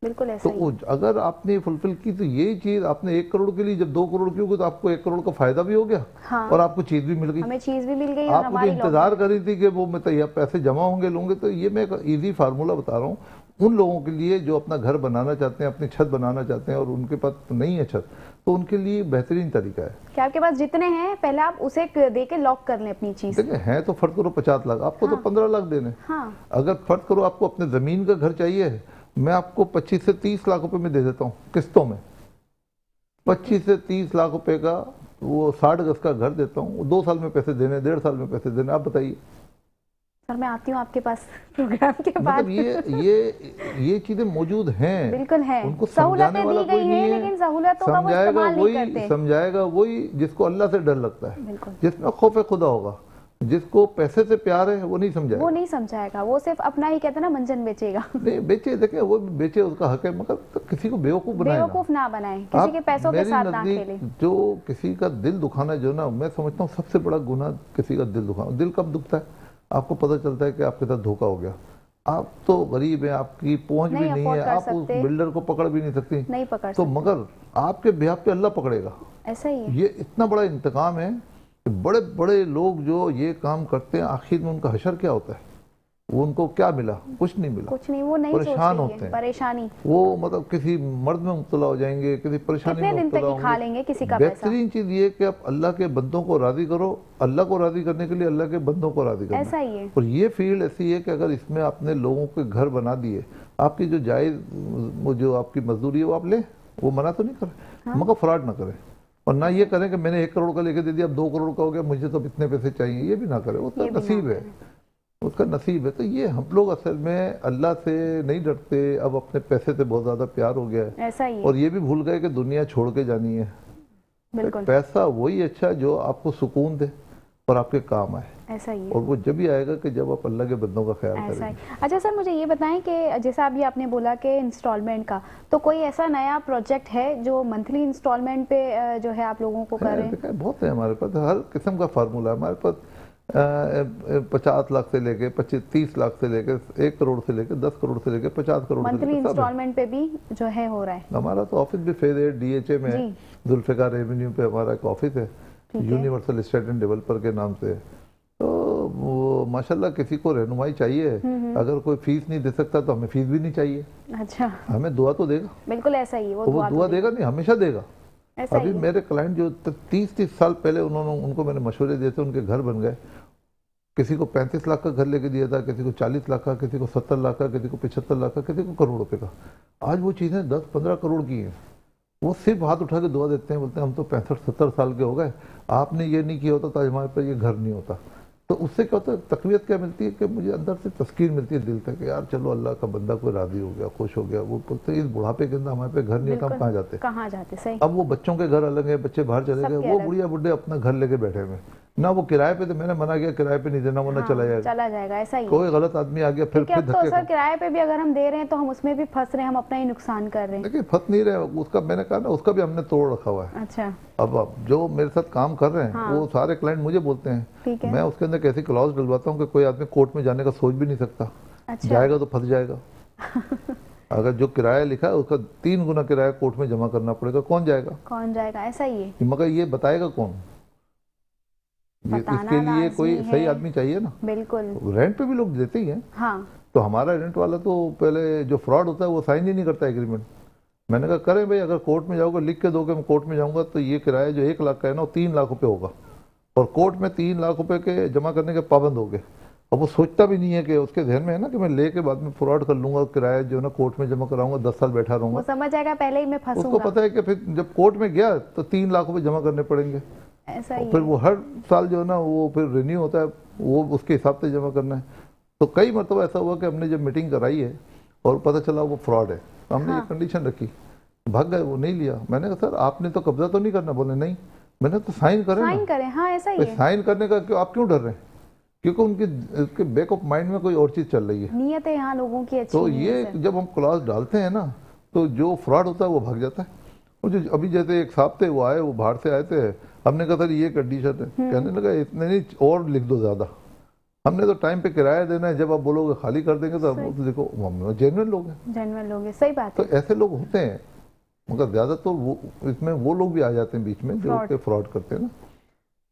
बिल्कुल ऐसा तो ही। अगर आपने फुलफिल की तो यही चीज़ आपने 1 करोड़ के लिए जब 2 करोड़ की होगी तो आपको 1 करोड़ का फायदा भी हो गया। हाँ। और आपको चीज़ भी मिल गई। हमें चीज भी मिल गई और आप मुझे हमारी इंतजार कर रही थी कि वो मैं तैयार पैसे जमा होंगे लूंगे। तो ये मैं एक ईजी फार्मूला बता रहा हूँ उन लोगों के लिए जो अपना घर बनाना चाहते हैं, अपनी छत बनाना चाहते हैं और उनके पास नहीं है छत, तो उनके लिए बेहतरीन तरीका है कि आपके पास जितने हैं पहले आप उसे दे के लॉक कर लें अपनी चीज। देखिए हैं तो फर्ज करो 50 लाख, आपको तो 15 लाख देने। हाँ अगर फर्ज करो आपको अपने ज़मीन का घर चाहिए, मैं आपको 25 से 30 लाख रुपए में दे देता हूँ किस्तों में। 25 से 30 लाख रुपए का वो 60 गज का घर देता हूँ, 2 साल में पैसे देने, 1.5 साल में पैसे देने। आप बताइए सर, मैं आती हूँ आपके पास प्रोग्राम के बाद। मतलब ये चीजें मौजूद हैं, बिल्कुल है। उनको सहूलतें समझाने वाला दी कोई गई नहीं हैं, है। लेकिन सहूलतों का वो इस्तेमाल नहीं करते। समझाएगा वही जिसको अल्लाह से डर लगता है, बिल्कुल। जिसमें खौफ खुदा होगा। जिसको पैसे से प्यार है वो नहीं समझाएगा। वो नहीं समझाएगा, वो सिर्फ अपना ही कहते हैं ना मंजन बेचेगा। नहीं बेचे, देखे वो बेचे, उसका हक है, मगर तो किसी को बेवकूफ बनाए ना। बेवकूफ ना बनाए, किसी के पैसों के मेरे साथ ना नज़दीक खेले। जो किसी का दिल दुखाना, जो ना मैं समझता हूँ सबसे बड़ा गुनाह किसी का दिल दुखाना। दिल कब दुखता है? आपको पता चलता है कि आपके साथ धोखा हो गया। आप तो गरीब हैं, आपकी पहुंच भी नहीं है, आप उस बिल्डर को पकड़ भी नहीं सकती, नहीं पकड़ तो सकते। मगर आपके बिहाफ पे अल्लाह पकड़ेगा। ऐसा ही है। ये इतना बड़ा इंतकाम है कि बड़े बड़े लोग जो ये काम करते हैं, आखिर में उनका हशर क्या होता है? वो उनको क्या मिला? कुछ नहीं मिला। कुछ नहीं, वो नहीं सोच परेशान रही होते है, हैं। परेशानी। वो मतलब किसी मर्द में मुब्तला हो जाएंगे, किसी परेशानी कितने में दिन मुब्तला तक ही खा होंगे। लेंगे किसी का पैसा। बेहतरीन चीज ये कि आप अल्लाह के बंदों को राजी करो। अल्लाह को राजी करने के लिए अल्लाह के बंदों को राजी करना ऐसा ही है। और ये फील्ड ऐसी है कि अगर इसमें आपने लोगों के घर बना दिए, आपकी जो जायज़ वो जो आपकी मजदूरी है वो आप लें, वो मना तो नहीं करें, मगर फ्रॉड ना करें। और ना ये करें कि मैंने 1 करोड़ का लेके दे दिया, अब 2 करोड़ का हो गया, मुझे तो इतने पैसे चाहिए, ये भी ना करें। उसका ये भी ना नसीब है, उसका नसीब है। तो ये हम लोग असल में अल्लाह से नहीं डरते, अब अपने पैसे से बहुत ज़्यादा प्यार हो गया है ऐसा ही है, और ये भी भूल गए कि दुनिया छोड़ के जानी है। बिल्कुल पैसा वही अच्छा जो आपको सुकून दे और आपके काम आए, ऐसा ही है। और वो जब भी आएगा कि जब आप अल्लाह के बंदों का ख्याल ऐसा करेंगे। है। अच्छा सर, मुझे ये बताएं कि जैसा अभी आपने बोला कि इंस्टॉलमेंट का, तो कोई ऐसा नया प्रोजेक्ट है जो मंथली इंस्टॉलमेंट पे जो है आप लोगों को कर रहे हैं? देखा है, बहुत है हमारे पास, हर किस्म का फार्मूला है हमारे पास। 50 लाख से लेके 25-30 लाख से लेके 1 करोड़ से लेके 10 करोड़ से लेके 50 करोड़ से मंथली लेके सब है। इंस्टॉलमेंट पे भी जो है हो रहा है? हमारा तो ऑफिस भी फेज है, DHA में है, जी। जुल्फिकार एवेन्यू पे हमारा एक ऑफिस है, ठीक है। यूनिवर्सल स्टेट एंड डेवलपर के नाम से। तो वो माशाल्लाह किसी को रहनुमाई चाहिए, अगर कोई फीस नहीं दे सकता तो हमें फीस भी नहीं चाहिए, अच्छा, हमें दुआ तो देगा। बिल्कुल ऐसा ही है, वो वो दुआ दुआ तो देगा नहीं, हमेशा देगा। ऐसा ही अभी है। मेरे क्लाइंट जो 30-30 साल पहले उनको मैंने मशवरे दिए थे, उनके घर बन गए। किसी को 35 लाख का घर लेके दिया था, किसी को 40 लाख का, किसी को 70 लाख का, किसी को 75 लाख का, किसी को करोड़ रुपए का। आज वो चीज़ें 10-15 करोड़ की हैं। वो सिर्फ हाथ उठा के दुआ देते हैं, बोलते हैं हम तो 65-70 साल के हो गए, आपने ये नहीं किया होता तो आज हमारे पास ये घर नहीं होता। तो उससे क्या होता है, तकवीत क्या मिलती है कि मुझे अंदर से तस्कीन मिलती है दिल तक कि यार चलो अल्लाह का बंदा कोई राजी हो गया, खुश हो गया। वो बोलते हैं इस बुढ़ापे के अंदर हमारे पे घर नहीं होता, हम कहाँ जाते। कहाँ जाते, सही। अब वो बच्चों के घर अलग है, बच्चे बाहर चले गए, सबके वो अलग। बुढ़िया बुढ़े अपना घर लेके बैठे हुए हैं। ना वो किराए पे, तो मैंने मना किया किराए पे नहीं देना, वरना हाँ, चला जाएगा। चला जाएगा, ऐसा ही है। कोई गलत आदमी आ गया फिर क्योंकि अब तो धक्के सर किराए पे भी अगर हम दे रहे हैं तो हम उसमें भी फंस रहे हैं, हम अपना ही नुकसान कर रहे हैं। देखिए फंस नहीं रहे, उसका मैंने कहा ना, उसका भी हमने तोड़ रखा हुआ है। अच्छा, अब जो मेरे साथ काम कर रहे हैं हाँ। वो सारे क्लाइंट मुझे बोलते हैं, ठीक है। मैं उसके अंदर कैसी क्लॉज डलवाता हूँ कि कोई आदमी कोर्ट में जाने का सोच भी नहीं सकता। अच्छा। जाएगा तो फंस जाएगा। अगर जो किराया लिखा है उसका 3 गुना किराया कोर्ट में जमा करना पड़ेगा, कौन जाएगा? कौन जाएगा, ऐसा ही है। मगर ये बताएगा कौन? बताना इसके लिए लाज़मी कोई है। सही आदमी चाहिए ना। बिल्कुल, रेंट पे भी लोग देते ही हैं। हाँ। तो हमारा रेंट वाला तो पहले जो फ्रॉड होता है वो साइन ही नहीं करता एग्रीमेंट। मैंने कहा करें भाई, अगर कोर्ट में जाओगे लिख के दोगे मैं कोर्ट में जाऊंगा तो ये किराया जो 1 लाख का है ना वो 3 लाख रुपए होगा, और कोर्ट में 3 लाख रुपए के जमा करने के पाबंद हो गए। अब वो सोचता भी नहीं है कि उसके ध्यान में है ना कि मैं लेके बाद में फ्रॉड कर लूंगा, किराया जो है ना कोर्ट में जमा कराऊंगा, 10 साल बैठा वो रहूंगा। समझ जाएगा पहले ही मैं उसको फंसूंगा, पता है कि फिर जब कोर्ट में गया तो 3 लाख रुपए जमा करने पड़ेंगे, ऐसा ही फिर है। वो हर साल जो है ना वो फिर रिन्यू होता है, वो उसके हिसाब से जमा करना है। तो कई मरतबा ऐसा हुआ कि हमने जब मीटिंग कराई है और पता चला वो फ्रॉड है, तो हमने ये कंडीशन रखी, भाग गए, वो नहीं लिया। मैंने कहा सर आपने तो कब्जा तो नहीं करना? बोले नहीं। मैंने तो साइन करें साइन ना। करें, हाँ ऐसा ही तो है। साइन करने का क्यों आप क्यों डर रहे हैं? क्योंकि उनके बैक ऑफ माइंड में कोई और चीज़ चल रही है। नियत है यहाँ लोगों की अच्छी तो नहीं है ये सर। जब हम क्लास डालते हैं ना तो जो फ्रॉड होता है वो भाग जाता है। और जो अभी जैसे एक साहब थे वो आए, वो बाहर से आए थे, हमने कहा सर ये कंडीशन है, कहने लगा इतने नहीं और लिख दो ज़्यादा। हमने तो टाइम पे किराया देना है, जब आप बोलोगे खाली कर देंगे तो आप देखो हम जेन्युइन लोग हैं। जेन्युइन लोग हैं, सही बात तो है। ऐसे लोग होते हैं, मगर ज़्यादातर वो इसमें वो लोग भी आ जाते हैं बीच में जो Fraud। फ्रॉड करते हैं ना।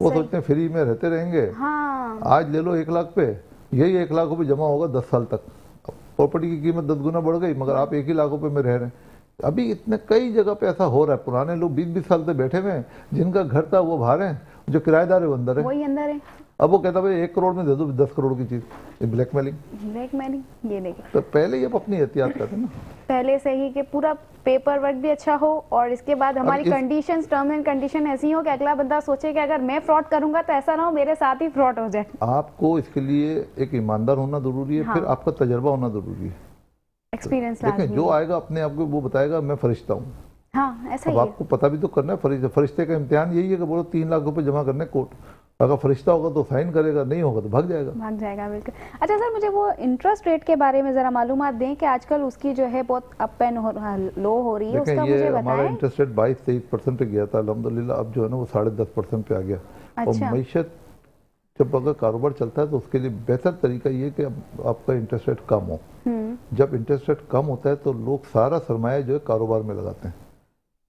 वो सही। सोचते हैं फ्री में रहते रहेंगे, हाँ, आज ले लो 1 लाख पे, यही 1 लाख रुपये जमा होगा 10 साल तक। प्रॉपर्टी की कीमत 10 गुना बढ़ गई, मगर आप 1 ही लाख रुपए में रह रहे हैं। अभी इतने कई जगह पे ऐसा हो रहा है। पुराने लोग 20-20 साल से बैठे हुए हैं, जिनका घर था वो बाहर है, जो किराएदार है वो अंदर है। वही अंदर है। अब वो कहता भाई 1 करोड़ में दे दो 10 करोड़ की चीज़, ये ब्लैकमेलिंग। ब्लैकमेलिंग, ये देखिए तो पहले ही आप अपनी एहतियात करते ना। पहले से ही कि पूरा पेपर वर्क भी अच्छा हो, और इसके बाद हमारी इस- कंडीशंस, टर्म एंड कंडीशन ऐसी हो कि अगला बंदा सोचे कि अगर मैं फ्रॉड करूंगा तो ऐसा ना हो मेरे साथ ही फ्रॉड हो जाए। आपको इसके लिए एक ईमानदार होना जरूरी है, हाँ। फिर आपका तजर्बा होना जरूरी है। एक्सपीरियंस देखें लाजमी जो है। आएगा अपने आप को वो बताएगा मैं फरिश्ता हूँ। हाँ ऐसा अब ही है। आपको पता भी तो करना है, फरिश्ते का इम्तिहान यही है कि बोलो 3 लाख रुपए जमा करने कोर्ट, अगर फरिश्ता होगा तो साइन करेगा, नहीं होगा तो भाग जाएगा। भाग जाएगा, बिल्कुल। अच्छा सर, मुझे वो इंटरेस्ट रेट के बारे में जरा मालूमात दें कि आजकल उसकी जो है बहुत अप एंड लो हो रही है, देखें उसका ये मुझे हमारा बताएं। इंटरेस्ट रेट 22-23% पे गया था, अल्हम्दुलिल्लाह अब जो है ना वो 10.5% पे आ गया। और अच्छा। मईशत जब अगर कारोबार चलता है तो उसके लिए बेहतर तरीका ये कि आपका इंटरेस्ट रेट कम हो। जब इंटरेस्ट रेट कम होता है तो लोग सारा सरमाया जो है कारोबार में लगाते हैं,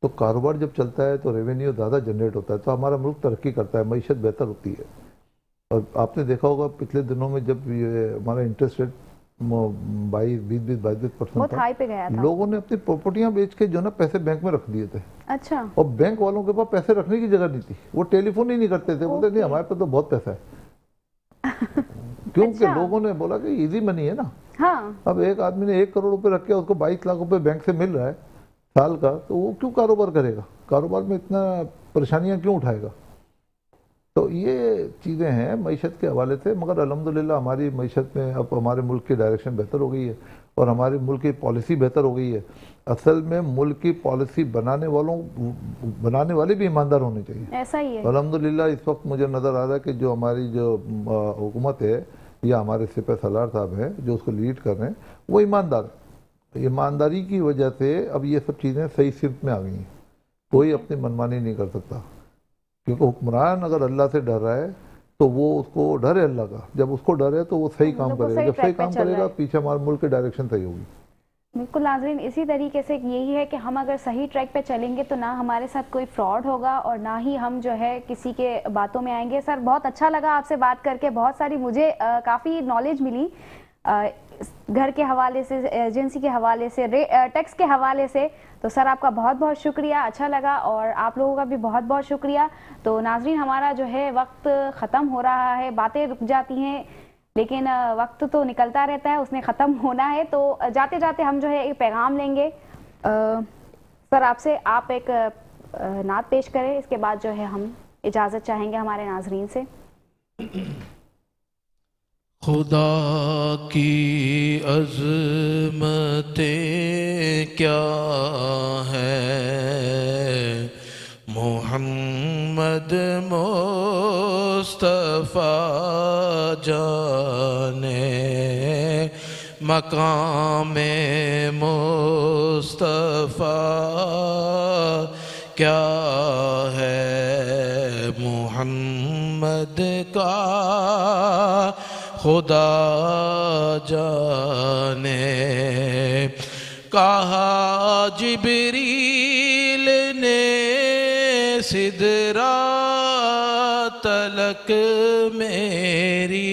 तो कारोबार जब चलता है तो रेवेन्यू ज़्यादा जनरेट होता है, तो हमारा मुल्क तरक्की करता है, मईशत बेहतर होती है। और आपने देखा होगा पिछले दिनों में जब ये हमारा इंटरेस्ट रेट 22-22% बहुत था, हाई पे गया था। लोगों ने अपनी प्रॉपर्टियां बेच के जो ना पैसे बैंक में रख दिए थे, अच्छा। और बैंक वालों के पास पैसे रखने की जगह नहीं थी, वो टेलीफोन ही नहीं करते थे, बोलते नहीं हमारे पास तो बहुत पैसा है। क्योंकि अच्छा। लोगों ने बोला कि इजी मनी है ना। हाँ। अब एक आदमी ने 1 करोड़ रुपए रख के उसको 22 लाख रुपए बैंक से मिल रहा है साल का, तो वो क्यों कारोबार करेगा, कारोबार में इतना परेशानियां क्यों उठाएगा। तो ये चीज़ें हैं मईशत के हवाले से, मगर अल्हम्दुलिल्लाह हमारी मईशत में अब हमारे मुल्क की डायरेक्शन बेहतर हो गई है और हमारे मुल्क की पॉलिसी बेहतर हो गई है। असल में मुल्क की पॉलिसी बनाने वाले भी ईमानदार होने चाहिए। ऐसा ही है। अल्हम्दुलिल्लाह इस वक्त मुझे नज़र आ रहा है कि जो हमारी जो हुकूमत है या हमारे सिपह सलार साहब हैं जो उसको लीड कर रहे हैं, वो ईमानदार है। ईमानदारी की वजह से अब ये सब चीज़ें सही सिमत में आ गई हैं, कोई अपनी मनमानी नहीं कर सकता, क्योंकि हुक्मरान अगर अल्लाह से डर रहा है तो वो उसको डर है अल्लाह का, जब उसको डर है तो वो सही काम मतलब वो करेगा, सही जब सही ट्रैक पे काम चल रहा करेगा है। पीछे हमारे मुल्क की डायरेक्शन सही होगी। बिल्कुल नाज़रीन, इसी तरीके से यही है कि हम अगर सही ट्रैक पे चलेंगे तो ना हमारे साथ कोई फ्रॉड होगा और ना ही हम जो है किसी के बातों में आएंगे। सर बहुत अच्छा लगा आपसे बात करके, बहुत सारी मुझे काफ़ी नॉलेज मिली घर के हवाले से, एजेंसी के हवाले से, टैक्स के हवाले से। तो सर आपका बहुत बहुत शुक्रिया, अच्छा लगा, और आप लोगों का भी बहुत बहुत शुक्रिया। तो नाज़रीन हमारा जो है वक्त ख़त्म हो रहा है, बातें रुक जाती हैं लेकिन वक्त तो निकलता रहता है, उसने ख़त्म होना है। तो जाते जाते हम जो है एक पैगाम लेंगे सर आपसे, आप एक नात पेश करें, इसके बाद जो है हम इजाज़त चाहेंगे हमारे नाजरीन से। खुदा की अज़मतें क्या है, मोहम्मद मुस्तफ़ा जाने, मकामे मुस्तफ़ा क्या है, मोहम्मद का खुदा जाने। कहा जिब्रील ने सिदरा तलक मेरी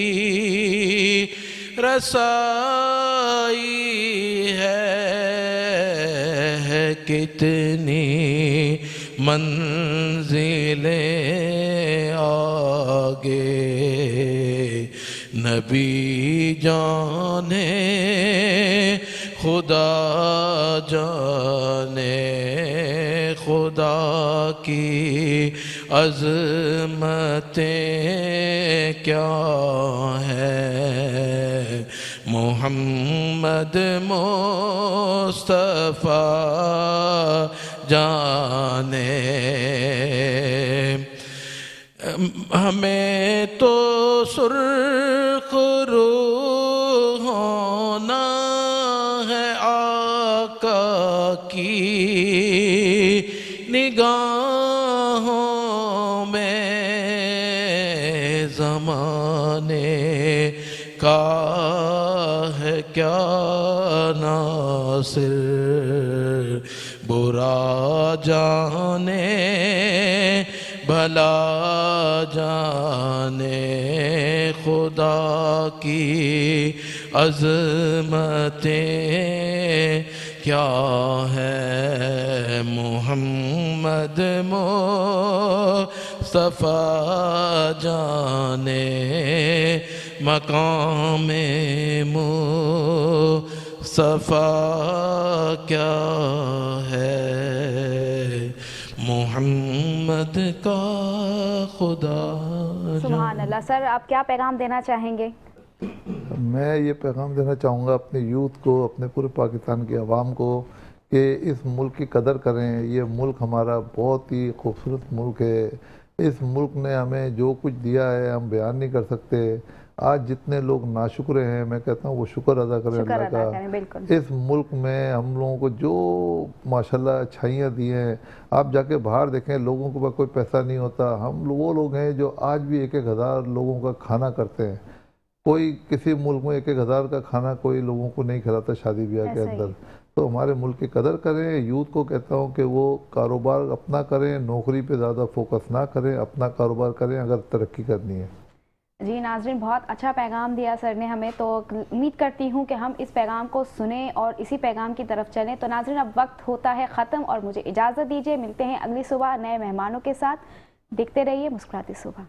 रसाई है, कितनी मंजिलें आगे नबी जाने, खुदा जाने, खुदा की अज़मतें क्या है, मोहम्मद मुस्तफ़ा जाने। हमें तो सुर्ख रूह होना है आका की निगाहों में, ज़माने का है क्या नासिर, बुरा जाने भला जाने, खुदा की अज़मतें क्या है, मोहम्मद मुस्तफ़ा जाने, मकामे मुस्तफ़ा क्या है, मोहम्मद का खुदा। सुभान अल्लाह। सर आप क्या पैगाम देना चाहेंगे? मैं ये पैगाम देना चाहूँगा अपने यूथ को, अपने पूरे पाकिस्तान की आवाम को, कि इस मुल्क की कदर करें। ये मुल्क हमारा बहुत ही खूबसूरत मुल्क है। इस मुल्क ने हमें जो कुछ दिया है हम बयान नहीं कर सकते। आज जितने लोग नाशुक्र हैं, मैं कहता हूँ वो शुक्र अदा करें अल्लाह का। बिल्कुल। इस मुल्क में हम लोगों को जो माशाल्लाह अच्छाइयाँ दी हैं, आप जाके बाहर देखें, लोगों के पास कोई पैसा नहीं होता। हम वो लोग हैं जो आज भी 1-1 हज़ार लोगों का खाना करते हैं। कोई किसी मुल्क में 1-1 हज़ार का खाना कोई लोगों को नहीं खिलाता शादी ब्याह के अंदर। तो हमारे मुल्क की कदर करें। यूथ को कहता हूँ कि वो कारोबार अपना करें, नौकरी पे ज़्यादा फोकस ना करें, अपना कारोबार करें अगर तरक्की करनी है। जी नाज़रीन, बहुत अच्छा पैगाम दिया सर ने हमें, तो उम्मीद करती हूँ कि हम इस पैगाम को सुने और इसी पैगाम की तरफ चलें। तो नाज़रीन, अब वक्त होता है ख़त्म और मुझे इजाज़त दीजिए। मिलते हैं अगली सुबह नए मेहमानों के साथ। देखते रहिए मुस्कुराती सुबह।